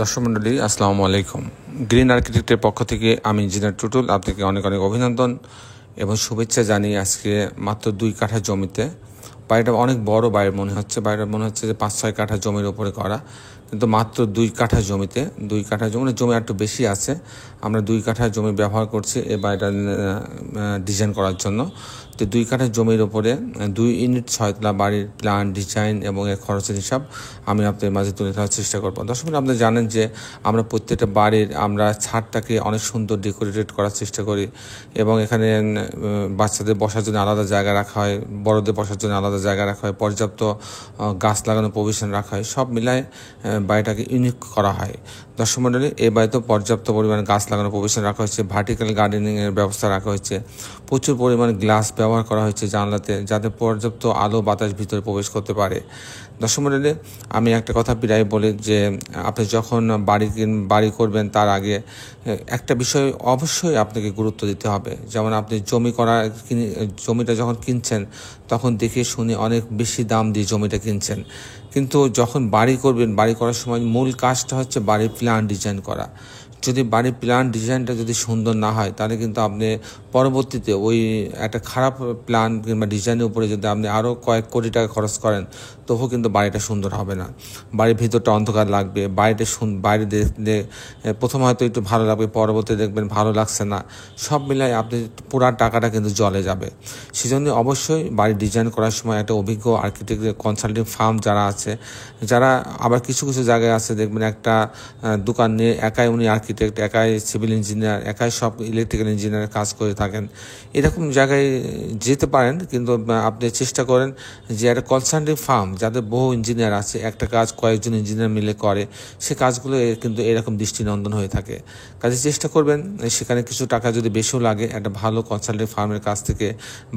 দর্শক মণ্ডলী, আসসালামু আলাইকুম। গ্রিন আর্কিটেক্টের পক্ষ থেকে আমি ইঞ্জিনিয়ার টুটুল আপনাকে অনেক অনেক অভিনন্দন এবং শুভেচ্ছা জানিয়ে আজকে মাত্র 2 কাঠা জমিতে, বাড়িটা অনেক বড় বাড়ি মনে হচ্ছে, বাড়িটা মনে হচ্ছে যে 5-6 কাঠা জমির উপরে করা, কিন্তু মাত্র 2 কাঠা জমিতে, 2 কাঠা জমি একটু বেশি আছে, আমরা 2 কাঠা জমি ব্যবহার করছি এই বাড়িটা ডিজাইন করার জন্য। তো 2 কাঠা জমির উপরে 2 ইউনিট 6 তলা বাড়ির প্ল্যান, ডিজাইন এবং এর খরচের হিসাব আমি আপনাদের মাঝে তুলে ধরার চেষ্টা করবো। দর্শক, আপনারা জানেন যে আমরা প্রত্যেকটা বাড়ির আমরা ছাদটাকে অনেক সুন্দর ডেকোরেটেড করার চেষ্টা করি এবং এখানে বাচ্চাদের বসার জন্য আলাদা জায়গা রাখা হয়, বড়দের বসার জন্য আলাদা জায়গা রাখা হয়, পর্যাপ্ত গাছ লাগানো প্রভিশন রাখা হয়, সব মিলায় বাড়িটাকে ইউনিক করা হয়। দর্শক মণ্ডলী, এই বাড়িতে পর্যাপ্ত পরিমাণে গাছ লাগানোর প্রভিশন রাখা হয়েছে, ভার্টিক্যাল গার্ডেনিংয়ের ব্যবস্থা রাখা হয়েছে, প্রচুর পরিমাণে গ্লাস ব্যবহার করা হয়েছে জানলাতে, যাতে পর্যাপ্ত আলো বাতাস ভিতরে প্রবেশ করতে পারে। দর্শক মণ্ডলী, আমি একটা কথা প্রায় বলি যে আপনি যখন বাড়ি করবেন তার আগে একটা বিষয় অবশ্যই আপনাকে গুরুত্ব দিতে হবে। যেমন আপনি জমিটা যখন কিনছেন তখন দেখে শুনে অনেক বেশি দাম দিয়ে জমিটা কিনছেন, কিন্তু যখন বাড়ি করবেন, বাড়ি করার সময় মূল কাজটা হচ্ছে বাড়ির প্ল্যান ডিজাইন করা। যদি বাড়ির প্ল্যান ডিজাইনটা যদি সুন্দর না হয়, তাহলে কিন্তু আপনি পরবর্তীতে ওই একটা খারাপ প্ল্যান কিংবা ডিজাইনের উপরে যদি আপনি আরও কয়েক কোটি টাকা খরচ করেন, তবুও কিন্তু বাড়িটা সুন্দর হবে না। বাড়ির ভিতরটা অন্ধকার লাগবে, বাইরে দেখলে প্রথম হয়তো একটু ভালো লাগবে, পরবর্তীতে দেখবেন ভালো লাগছে না, সব মিলাই আপনি পুরা টাকাটা কিন্তু জলে যাবে। সেজন্য অবশ্যই বাড়ি ডিজাইন করার সময় একটা অভিজ্ঞ আর্কিটেক্ট কনসাল্টিং ফার্ম যারা আছে, যারা আবার কিছু কিছু জায়গায় আছে দেখবেন একটা দোকান নিয়ে একাই উনি আর্কিটেক্ট, একাই সিভিল ইঞ্জিনিয়ার, একাই সব ইলেকট্রিক্যাল ইঞ্জিনিয়ারের কাজ করে থাকেন। এরকম জায়গায় যেতে পারেন, কিন্তু আপনি চেষ্টা করেন যে একটা কনসাল্টিং ফার্ম যাদের বহু ইঞ্জিনিয়ার আছে, একটা কাজ কয়েকজন ইঞ্জিনিয়ার মিলে করে, সে কাজগুলো কিন্তু এরকম দৃষ্টিনন্দন হয়ে থাকে। কাজে চেষ্টা করবেন সেখানে কিছু টাকা যদি বেশিও লাগে, একটা ভালো কনসাল্টিং ফার্মের কাছ থেকে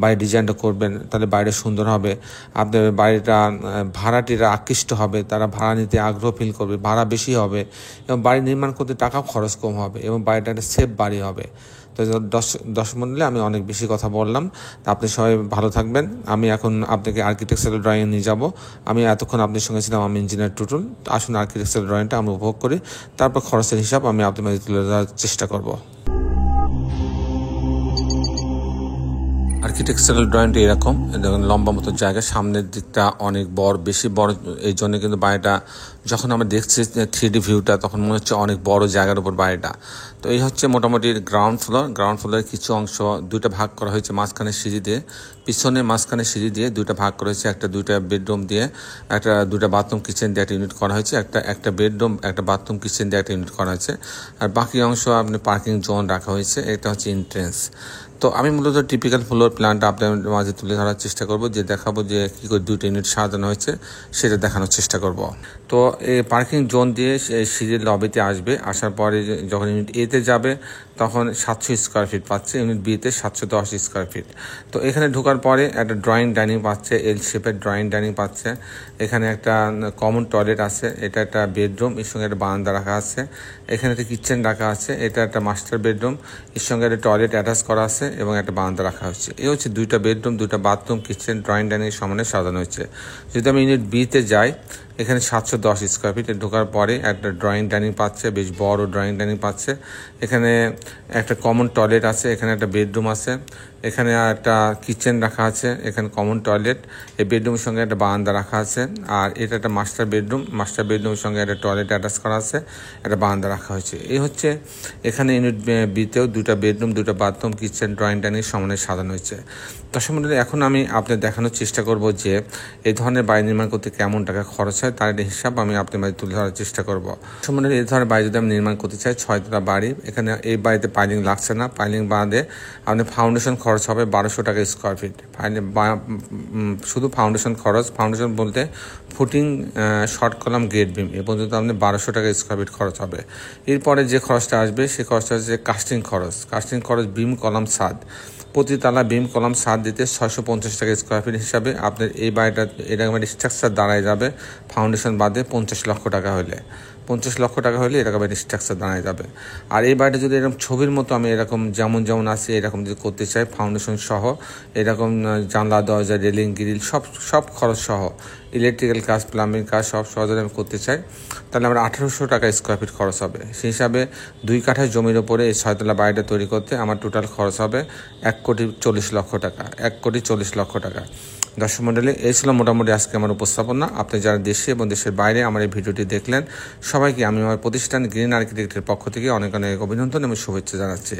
বাড়ির ডিজাইনটা করবেন, তাহলে বাড়িটা সুন্দর হবে। আপনার বাড়িটা ভাড়াটিরা আকৃষ্ট হবে, তারা ভাড়া নিতে আগ্রহ ফিল করবে, ভাড়া বেশি হবে এবং বাড়ি নির্মাণ করতে টাকাও খরচ কম হবে এবং বাড়িটা একটা সেফ বাড়ি হবে। তো দশ মণ্ডলে আমি অনেক বেশি কথা বললাম, তা আপনি সবাই ভালো থাকবেন। আমি এখন আপনাকে আর্কিটেকচারাল ড্রয়িং নিয়ে যাব। আমি এতক্ষণ আপনার সঙ্গে ছিলাম, আমি ইঞ্জিনিয়ার টুটুল। আসুন আর্কিটেকচারাল ড্রয়িংটা আমরা উপভোগ করি, তারপর খরচের হিসাব আমি আপনার মাঝে তুলে ধরার চেষ্টা করব। আর্কিটেকচারাল ড্রয়িংটা এরকম, দেখুন লম্বা মতো জায়গা, সামনের দিকটা অনেক বেশি বড়, এই জন্য কিন্তু বাড়িটা যখন আমরা দেখছি 3D ভিউটা, তখন মনে হচ্ছে অনেক বড় জায়গার উপর বাড়িটা। তো এই হচ্ছে মোটামুটি গ্রাউন্ড ফ্লোরের কিছু অংশ 2টা ভাগ করা হয়েছে মাঝখানে সিঁড়ি দিয়ে, পিছনে মাঝখানে সিঁড়ি দিয়ে 2টা ভাগ করা হয়েছে, 2টা বেডরুম দিয়ে, 2টা বাথরুম কিচেন দিয়ে একটা ইউনিট করা হয়েছে, একটা বেডরুম, একটা বাথরুম কিচেন দিয়ে একটা ইউনিট করা হয়েছে, আর বাকি অংশ আপনি পার্কিং জোন রাখা হয়েছে। এটা হচ্ছে এন্ট্রেন্স। তো আমি মূলত টিপিক্যাল ফ্লোর প্ল্যানটা আপনার মাঝে তুলে ধরার চেষ্টা করব, যে দেখাবো যে কী করে 2টা ইউনিট সাজানো হয়েছে সেটা দেখানোর চেষ্টা করব। তো এই পার্কিং জোন দিয়ে সিঁড়ির লবিতে আসবে, আসার পরে যখন ইউনিট এতে যাবে তখন 700 স্কোয়ার ফিট পাচ্ছে, ইউনিট বিতে 710 স্কোয়ার ফিট। তো এখানে ঢোকার পরে একটা ড্রয়িং ডাইনিং পাচ্ছে, এল শেপের ড্রয়িং ডাইনিং পাচ্ছে। এখানে একটা কমন টয়লেট আছে, এটা একটা বেডরুম, এর সঙ্গে একটা বারান্দা রাখা আছে। এখানে একটা কিচেন রাখা আছে, এটা একটা মাস্টার বেডরুম, এর সঙ্গে একটা টয়লেট অ্যাটাচ করা আছে এবং একটা বারান্দা রাখা হচ্ছে। এই হচ্ছে 2টা বেডরুম, 2টা বাথরুম, কিচেন, ড্রয়িং ডাইনিং সমানে সাজানো হয়েছে। যদি আমি ইউনিট বিতে যাই, এখানে 710 স্কোয়ার ফিট, ঢোকার পরে একটা ড্রয়িং ডাইনিং পাচ্ছে, বেশ বড় ড্রয়িং ডাইনিং পাচ্ছে। এখানে একটা কমন টয়লেট আছে, এখানে একটা বেডরুম আছে, এখানে একটা কিচেন রাখা আছে, এখানে কমন টয়লেট, এই বেডরুমের সঙ্গে একটা বারান্দা রাখা আছে, আর এটা একটা মাস্টার বেডরুমের সঙ্গে একটা টয়লেট অ্যাটাচ করা আছে, একটা বারান্দা রাখা হয়েছে। এই হচ্ছে এখানে ইউনিট বিতেও 2টা বেডরুম, 2টা বাথরুম, কিচেন, ড্রয়িং ডাইনিং সমানে সাজানো হয়েছে। দর্শক মণ্ডলী, এখন আমি আপনাদের দেখানোর চেষ্টা করব যে এই ধরনের বাড়ি নির্মাণ করতে কেমন টাকা খরচ হয়, তার একটা হিসাব আমি আপনার মাঝে তুলে ধরার চেষ্টা করব। দর্শক মণ্ডলী, এই ধরনের বাড়ি যদি আমি নির্মাণ করতে চাই, 6 তলা বাড়ি, এখানে এই বাড়িতে পাইলিং লাগছে না, পাইলিং বাদে আপনি ফাউন্ডেশন খরচ হবে 1200 টাকা স্কোয়ার ফিট। শুধু ফাউন্ডেশন বলতে footing, short column, grade beam, এ পর্যন্ত আপনি 1200 টাকা স্কোয়ার ফিট খরচ হবে। এরপরে যে খরচটা আসবে সে খরচটা হচ্ছে কাস্টিং খরচ, বিম, কলাম, ছাদ। প্রতি তালা বিম, কলাম, ছাদ দিতে 650 টাকা স্কোয়ার ফিট হিসাবে আপনার এই বাড়িটা এরকম স্ট্রাকচার দাঁড়ায় যাবে ফাউন্ডেশন বাদে 50 লক্ষ টাকা হলে। 50 লক্ষ টাকা হলে এরকম একটা স্ট্রাকচার দাঁড়ায় যাবে। আর এই বাড়িটা যদি এরকম ছবির মতো আমি এরকম যেমন আছে এরকম যদি করতে চাই, ফাউন্ডেশন সহ, এরকম জানলা, দরজা, রেলিং, গ্রিল সব খরচ সহ ইলেকট্রিক্যাল কাজ, প্লাম্বিং কাজ সব সহজে আমি করতে চাই, তাহলে আমার 1800 টাকা স্কোয়ার ফিট খরচ হবে। সেই হিসাবে 2 কাঠা জমির ওপরে এই 6 তলা বাড়িটা তৈরি করতে আমার টোটাল খরচ হবে 1,40,00,000 টাকা, 1,40,00,000 টাকা। দর্শক মণ্ডলী, এই ছিল মোটামুটি আজকে আমার উপস্থাপনা। আপনি যারা দেশে এবং দেশের বাইরে আমার এই ভিডিওটি দেখলেন, সবাইকে আমি আমার প্রতিষ্ঠান গ্রিন আর্কিটেক্টের পক্ষ থেকে অনেক অনেক অভিনন্দন এবং শুভেচ্ছা জানাচ্ছি।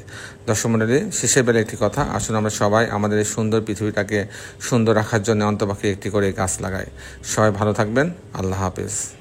দর্শক মণ্ডলী, শেষের বেলা একটি কথা, আসুন আমরা সবাই আমাদের এই সুন্দর পৃথিবীটাকে সুন্দর রাখার জন্য অন্তপাখি একটি করে গাছ লাগাই। সবাই ভালো থাকবেন। আল্লাহ হাফেজ।